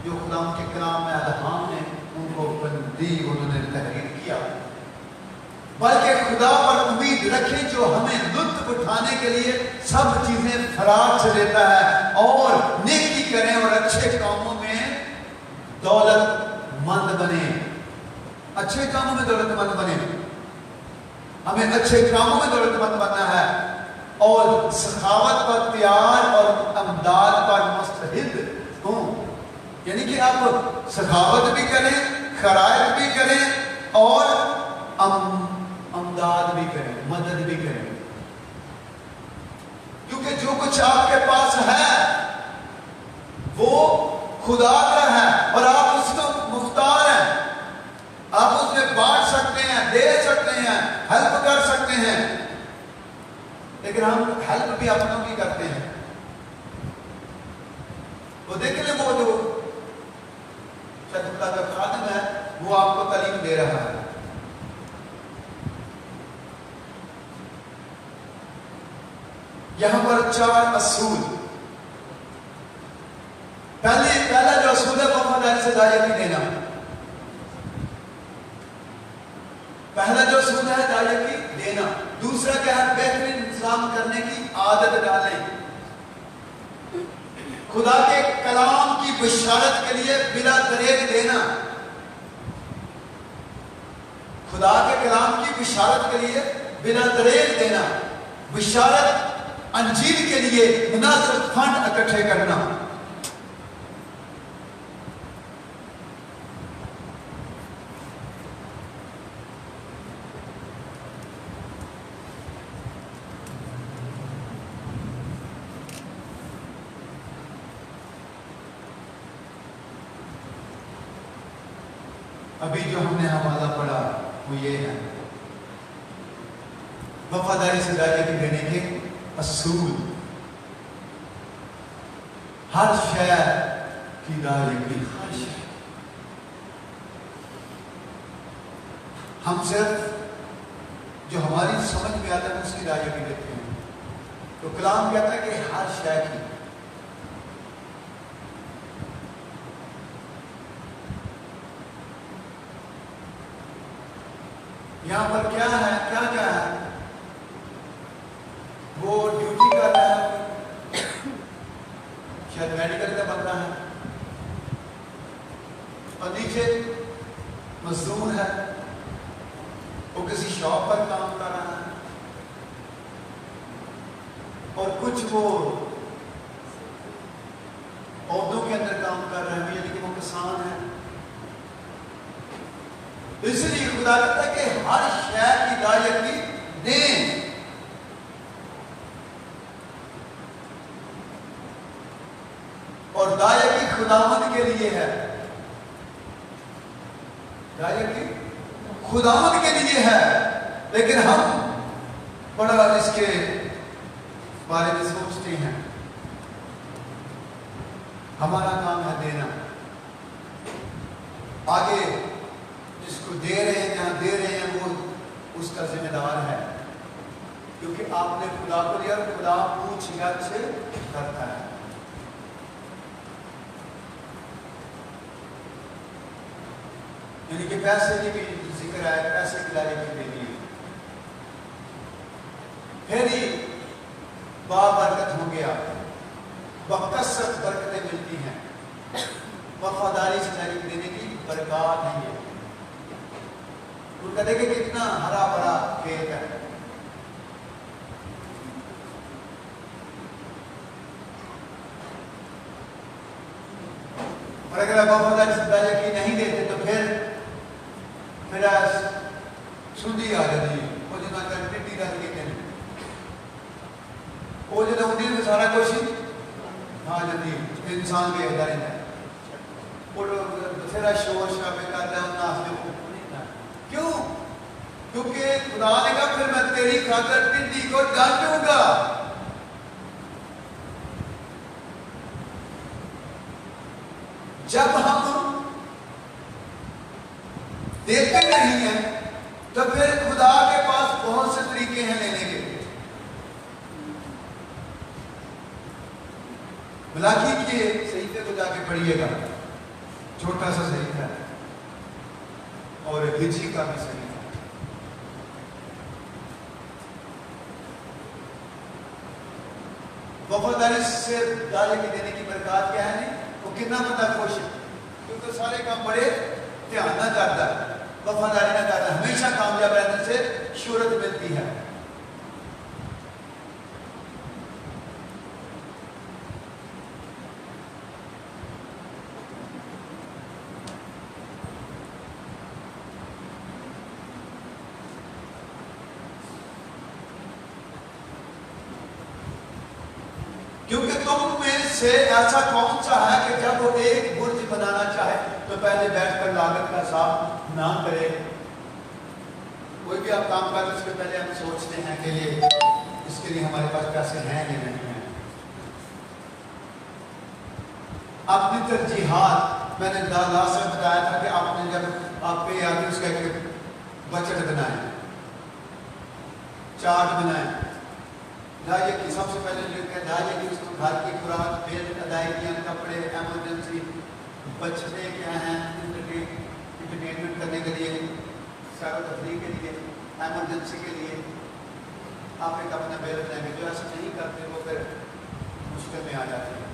Speaker 3: جو خدا کے کلام میں الہام نے ان کو بندی انہوں نے تحریر کیا. بلکہ خدا پر امید رکھیں جو ہمیں لطف اٹھانے کے لیے سب چیزیں فراغ سے دیتا ہے اور نیکی کریں اور اچھے کاموں میں دولت مند بنے. اچھے کاموں میں دولت مند بنے. ہمیں اچھے کاموں میں دولت مند بننا ہے اور سخاوت پر تیار اور امداد پر مستعد ہوں یعنی کہ آپ سخاوت بھی کریں خیرات بھی کریں اور امداد بھی کریں مدد بھی کریں کیونکہ جو کچھ آپ کے پاس ہے وہ خدا کا ہے اور آپ اس کو مختار ہیں. آپ اس میں بانٹ سکتے ہیں دے سکتے ہیں ہیلپ کر سکتے ہیں لیکن ہم ہیلپ بھی اپنوں کی کرتے ہیں. وہ دیکھ لیں وہ جو خدا کا خادم ہے وہ آپ کو تعلیم دے رہا ہے. یہاں پر 4 اصول. پہلا جو اصول ہے وفاداری سے داعیہ کی دینا. پہلا جو اصول ہے داعیہ کی دینا. دوسرا کیا ہے بہترین انتظام کرنے کی عادت ڈالیں. خدا کے کلام کی بشارت کے لیے بلا دریغ دینا. खुदा के कलाम की बिशारत के लिए बिना दरेर देना, बिशारत अंजील के लिए मुनासिब फंड इकट्ठे करना। अभी जो हमने हवाला पढ़ा वो ये है, वफादारी से दायरे देने के असूल। हर शय की दायरे, हर शय। हम सिर्फ जो हमारी समझ में आता है उसकी दायरे देते हैं। तो कलाम कहता है कि हर शय की। यहाँ पर क्या है, क्या क्या है? वो ड्यूटी कर रहा है, शायद मेडिकल का बंदा है, और नीचे मजदूर है, वो किसी शॉप पर काम कर रहा है, और कुछ वो पौधों के अंदर काम कर रहे हैं, यानी कि वो किसान है। इसलिए खुदा कहता है कि हर शय की दायगी दें। और दायगी खुदावंद के लिए है, दायगी खुदावंद के लिए है। लेकिन हम बड़ा इसके बारे में सोचते हैं, हमारा काम है देना। आगे जिसको दे रहे हैं, जहां दे रहे हैं, वो उसका जिम्मेदार है, क्योंकि आपने खुदा को दिया, खुदा पूछ याद से करता है। यानी कि पैसे की भी जिक्र है, पैसे की दायरे के लिए फिर ही बाबरकत हो गया, बकसरत बरकतें मिलती हैं। वफादारी से दायरे देने की बरकत नहीं है। उनका देखें कितना हरा भरा खेत है, और अगर आप वफादारी से दायरे नहीं देते तो फिर सुंदी आ जाती है, वो जो ना टिड्डी डाल के कहते हैं, वो जो उन्हीं में सारा कुछ आ जाती है, इंसान के अंदर है। वो बथेरा शोर शराबे करता है, नाचते क्यों? क्योंकि खुदा ने कहा फिर मैं तेरी खातिर टिड्डी को डांटूंगा। जब हम देते नहीं हैं तो फिर खुदा के पास बहुत से तरीके हैं लेने के। मलाकी के सहीफे को जाके पढ़िएगा, छोटा सा सहीफा है, और हिजी का भी सहीफा। वफादारी से दाले की देने की बरकत क्या है? वो कितना बंदा खुश है, क्योंकि सारे काम बड़े ध्यान ना करता, वफादारी ना करता, हमेशा कामयाब रहने से शोहरत मिलती है। क्योंकि तुम में से ऐसा कौन सा है कि जब वो एक बुर्ज बनाना चाहे तो पहले बैठकर लागत का हिसाब ना करे। कोई भी आप काम करते उसके पहले हम सोचते हैं कि ये इसके लिए हमारे पास पैसे हैं या नहीं हैं। अपनी तरजीहात मैंने लास्ट में बताया था कि आपने जब आप पे आगे उसका एक बजट बनाए, चार्ट बनाए, दाये की सबसे पहले लिखते हैं दाये की उसको घर की खुराक, बिल, अदायगियाँ, कपड़े, एमरजेंसी, बचते क्या हैं, इंटरटेनमेंट करने के लिए, सैर व तफरीह के लिए, एमरजेंसी के लिए आप एक अपना बिल बनाएंगे। जो ऐसा नहीं करते वो फिर मुश्किल में आ जाते हैं।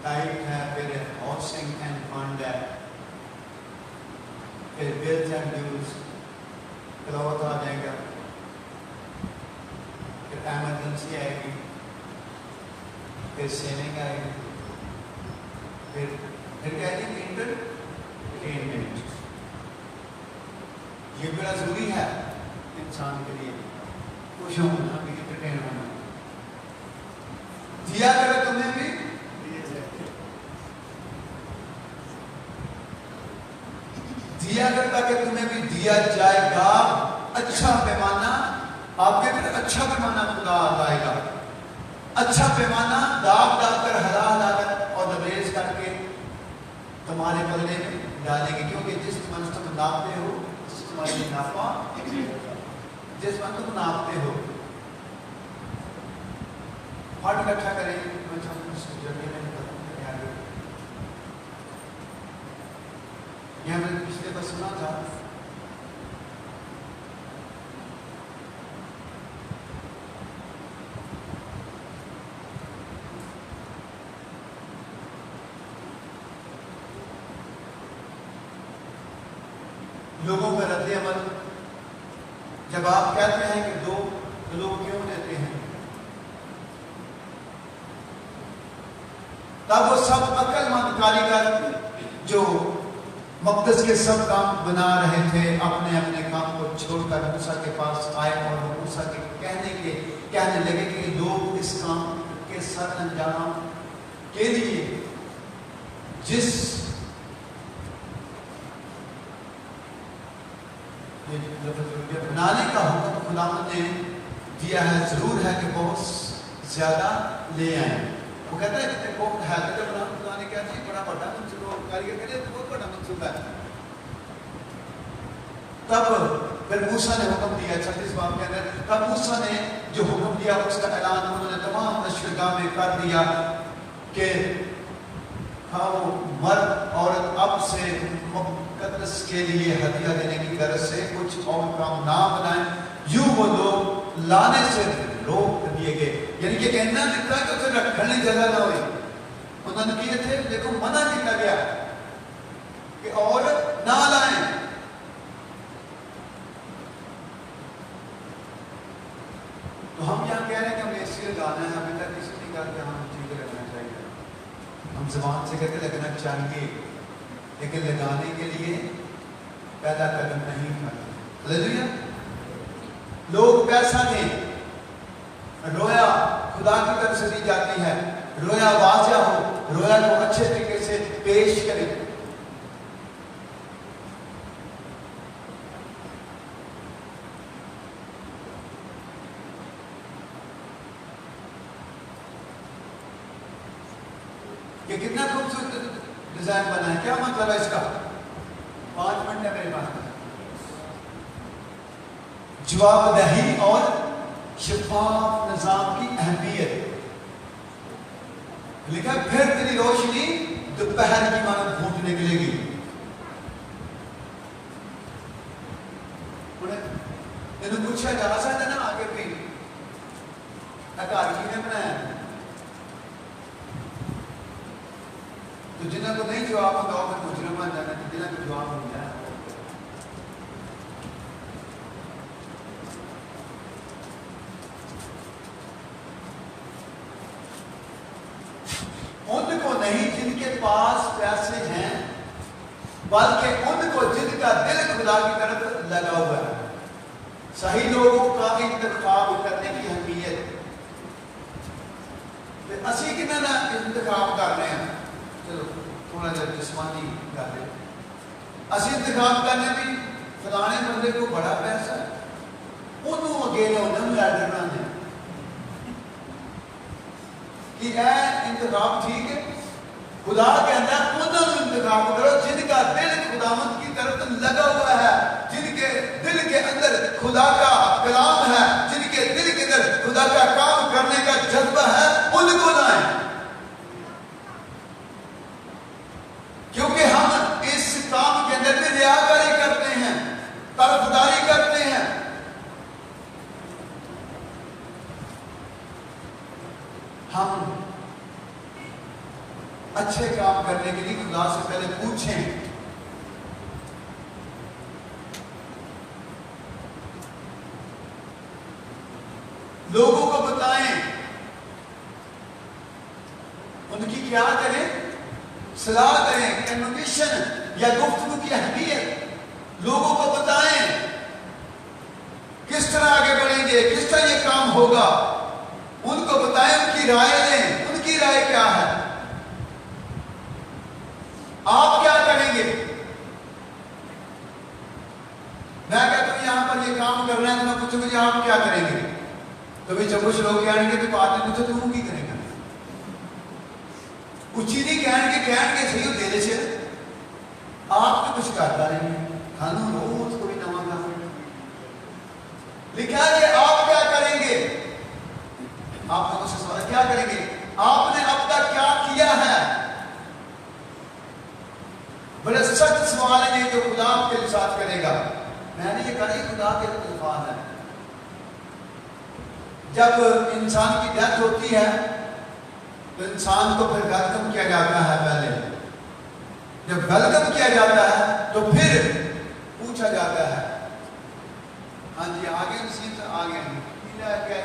Speaker 3: लाइट है, फिर हाउसिंग एंड फंड है, फिर बिल्स एंड ड्यूज, क्लॉथ आ जाएगा, फिर एमरजेंसी आएगी, फिर सेविंग आएगी, फिर क्या है एंटरटेनमेंट। ये बड़ा जरूरी है इंसान के लिए, खुश होना, एंटरटेन होना। दिया करो तुम्हें भी दिया कर, ताकि तुम्हें भी दिया जाएगा अच्छा पैमाना, आपके फिर अच्छा पैमाना खुदा लाएगा। अच्छा पैमाना दाग डालकर, हला हलाकर और दबेज करके तुम्हारे बदले में डालेंगे, क्योंकि जिस मन तुम नापते हो, जिस तुम्हारे नापा, जिस मन तुम नापते हो। फट इकट्ठा करें, यह मैंने पिछले बार सुना था, लोगों का रद्द अमल, जब आप कहते हैं कि दो तो लोग क्यों देते हैं, तब वो सब अक्लमंद कारीगर जो मकदस के सब काम बना रहे थे, अपने अपने काम को छोड़कर मूसा के पास आए और मूसा के कहने लगे कि लोग इस काम के सर अंजाम के लिए जिस बनाने का हुक्म खुदावंद ने दिया है, जरूर है कि बहुत ज्यादा ले आए। वो कहता है कि वो है तो बनाने क्या चीज बड़ा बड़ा मंसूबा कारीगर के लिए तो बहुत बड़ा मंसूबा है। तब फिर मूसा ने हुक्म दिया 36 बाब के अंदर, तब मूसा ने जो हुक्म दिया उसका ऐलान उन्होंने तमाम मशरक़ा में कर दिया कि हाँ वो मर्द औरत अब से मुक़द्दस के लिए हदिया देने की गर्ज से कुछ और काम ना बनाए, यूं वो लोग लाने से रोक दिए गए। यानी कि कहना दिखता है कि उसे रखने जगह ना हुई, उन्होंने किए थे, देखो मना किया गया कि औरत ना लाएं। तो हम यहाँ कह रहे हैं कि हमें इसलिए गाना है, अभी तक किसी ने कहा कि हम ठीक लगना चाहिए, हम ज़बान से कहते लगना चाहिए, लेकिन लगाने के लिए पहला कदम नहीं उठाते। हालेलुया। लोग पैसा दें, रोया खुदा की तरफ से दी जाती है, रोया वाज़िह हो, रोया को अच्छे तरीके से पेश करें। ये कितना खूबसूरत डिजाइन बना है, क्या मतलब है इसका? 5 मिनट है मेरे पास। जवाबदेही और शफाफ निजाम की अहमियत लिखा, फिर तेरी रोशनी दोपहर की मानो फूट निकलेगी। इन्हें पूछा जा सकता है ना आगे भी घर किने बनाया, तो जिन्हें को नहीं जवाब होगा फिर मुजरिम बन जाना, जिन्हें को जवाब मिल जाए। उनको नहीं जिनके पास पैसे हैं, बल्कि उनको जिनका दिल खुदा की तरफ लगा हुआ है। सही लोगों का इंतखाब करने की अहमियत, असी कितना ना इंतखाब कर रहे हैं, चलो थोड़ा जरा जिस्मानी कर रहे, असी इंतखाब करने भी फलाने बंदे को बड़ा पैसा है, उन्होंने अकेले उन्होंने लैडर बनाने कि इंतखाब ठीक है। खुदा कहता है उन्होंने इंतखाब करो जिनका दिल खुदावंद की तरफ लगा हुआ है, जिनके दिल के अंदर खुदा का कलाम है, जिनके दिल के अंदर खुदा का काम करने का जज्बा है, उनको लाएं। क्योंकि हम इस काम के अंदर भी रियाकारी करते हैं, तरफदारी करते हैं। हम اچھے کام کرنے کے لیے خدا سے پہلے پوچھیں. لوگوں کو بتائیں. ان کی کیا کریں؟ صلاح کریں. کنوکیشن یا گفتگو کی اہمیت لوگوں کو بتائیں. کس طرح آگے بڑھیں گے, کس طرح یہ کام ہوگا, ان کو بتائیں. ان کی رائے لیں. ان کی رائے کیا ہے, آپ کیا کریں گے. میں کہتا ہوں یہاں پر یہ کام کرنا ہے تو میں پوچھوں گا آپ کیا کریں گے. تو بھی جب کچھ لوگ کہیں گے تو آدمی پوچھو تو کی کریں گے. اچھی نہیں کہیں گے صحیح ہوتے جیسے آپ تو کچھ کرتا نہیں ہے. کھانو روز کوئی نواں کام لکھا ہے. آپ کیا کریں گے. آپ نے مجھ سے سوال کیا کریں گے, آپ نے اب تک کیا کیا ہے. بڑے سخت سوال ہے یہ جو خدا آپ کے ساتھ کرے گا. میں نے یہ کہا یہ خدا کے الفاظ ہے. جب انسان کی ڈیتھ ہوتی ہے تو انسان کو پھر ویلکم کیا جاتا ہے. پہلے جب ویلکم کیا جاتا ہے تو پھر پوچھا جاتا ہے ہاں جی آگے اسی سے آگے کیا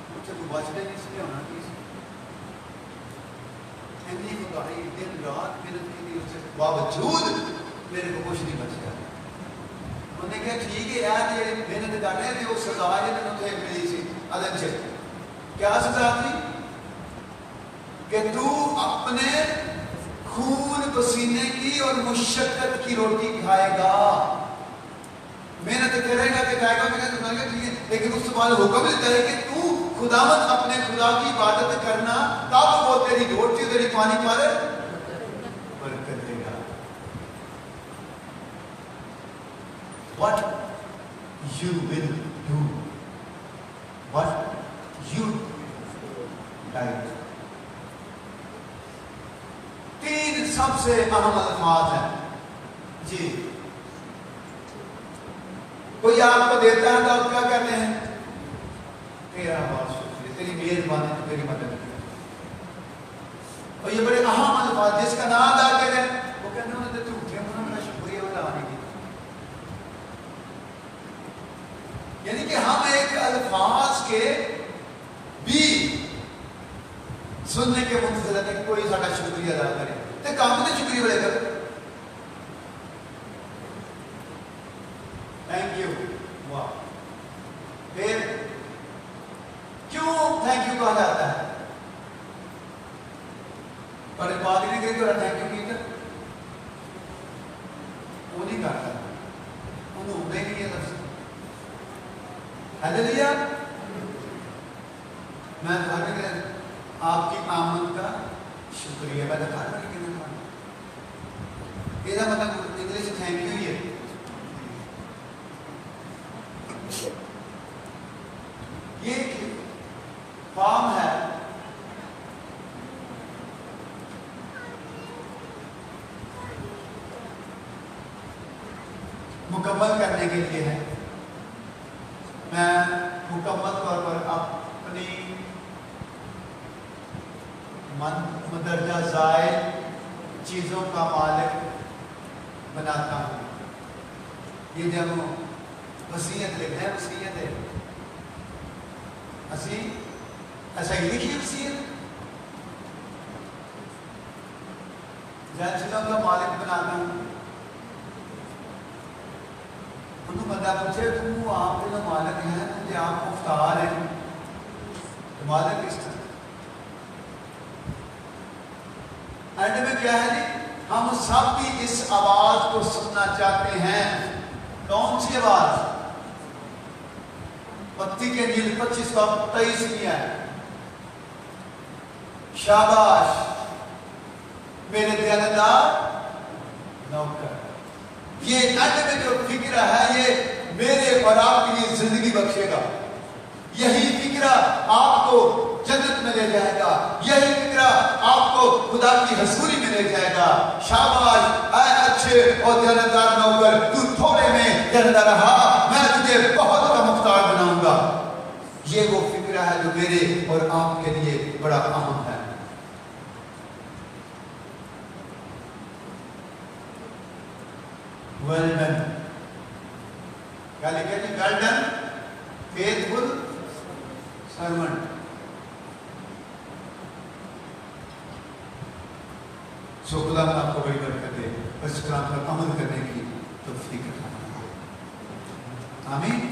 Speaker 3: مجھے تو بچنے اس لیے ہونا چاہیے. دن رات محنت کی اس کے باوجود میرے کو کچھ نہیں بچ گیا. انہوں نے کہا ٹھیک ہے یار یہ محنت کر رہے تھے وہ سزا جنہیں ملی سی ادن سے. کیا سزا تھی کہ تو اپنے خون پسینے کی اور مشقت کی روٹی کھائے گا. محنت کرے گا کہ کھائے گا. لیکن اس بعد حکم دیتا ہے کہ تو خداوند اپنے خدا کی عبادت کرنا تب وہ تیری روٹی تیری پانی پر برکت دے گا. What you will do, what you like. تین سب سے اہم الفاظ ہیں جی. کوئی آپ کو دیتا ہے تو آپ کیا کہتے ہیں تیرا بہت شکریہ, تیری مہربانی تو میری مدد کی. اور یہ بڑے اہم الفاظ جس کا نام ادا کریں وہ کہتے ہیں انہوں نے جھوٹے انہوں نے شکریہ ادا نہیں کیا. یعنی کہ ہم ایک الفاظ کے بھی سننے کے منتظر ہیں کہ کوئی ساڑھا شکریہ ادا کرے تو کام نے شکریہ بڑے کر تھینک یو. واہ, پھر کیوں تھینک یو کہا جاتا ہے. بڑے بات نہیں کہ تھینک یو کی وہ نہیں کرتا, انہوں نے نہیں ہے لفظ. ہلیلویا. میں آپ کی آمد کا شکریہ میں دکھا رہا ہوں. یہ مطلب انگلش تھینک یو یہ فارم ہے. مکمل کرنے کے لیے ہے. میں مکمل طور پر اپنی مندرجہ ذائل چیزوں کا مالک بناتا ہوں. یہ جب وصیت لکھا ہے وصیت ہے ایسا ہی لکھی وصیت جن چیزوں کا مالک بناتا ہوں. انہوں بندہ پوچھے تم آپ کے مالک ہیں کہ آپ مختار ہیں تو مالک کس طرح. اینڈ میں کیا ہے جی ہم سب بھی اس آواز کو سننا چاہتے ہیں. کون سی آواز؟ متی کے انجیل 25:23 میں ہے. شاباش میرے دیانتدار نوکر. یہ اینڈ میں جو فکرہ ہے یہ میرے اور آپ کے لیے زندگی بخشے گا. یہی فکرہ آپ کو جنت میں لے جائے گا. یہی فکرہ آپ کو خدا کی حضوری میں لے جائے گا. شاباش اے اچھے اور دیانتدار نوکر, تو تھوڑے میں دیانتدار رہا, میں تجھے بہت کا مختار بناؤں گا. یہ وہ فکرہ ہے جو میرے اور آپ کے لیے بڑا اہم ہے. Well done. क्या लिखा जी? Well done faithful servant. So खुदा आपको बड़ी बरकत दे, बस कलाम पर अमल करने की तौफीक अता फरमाए। आमीन।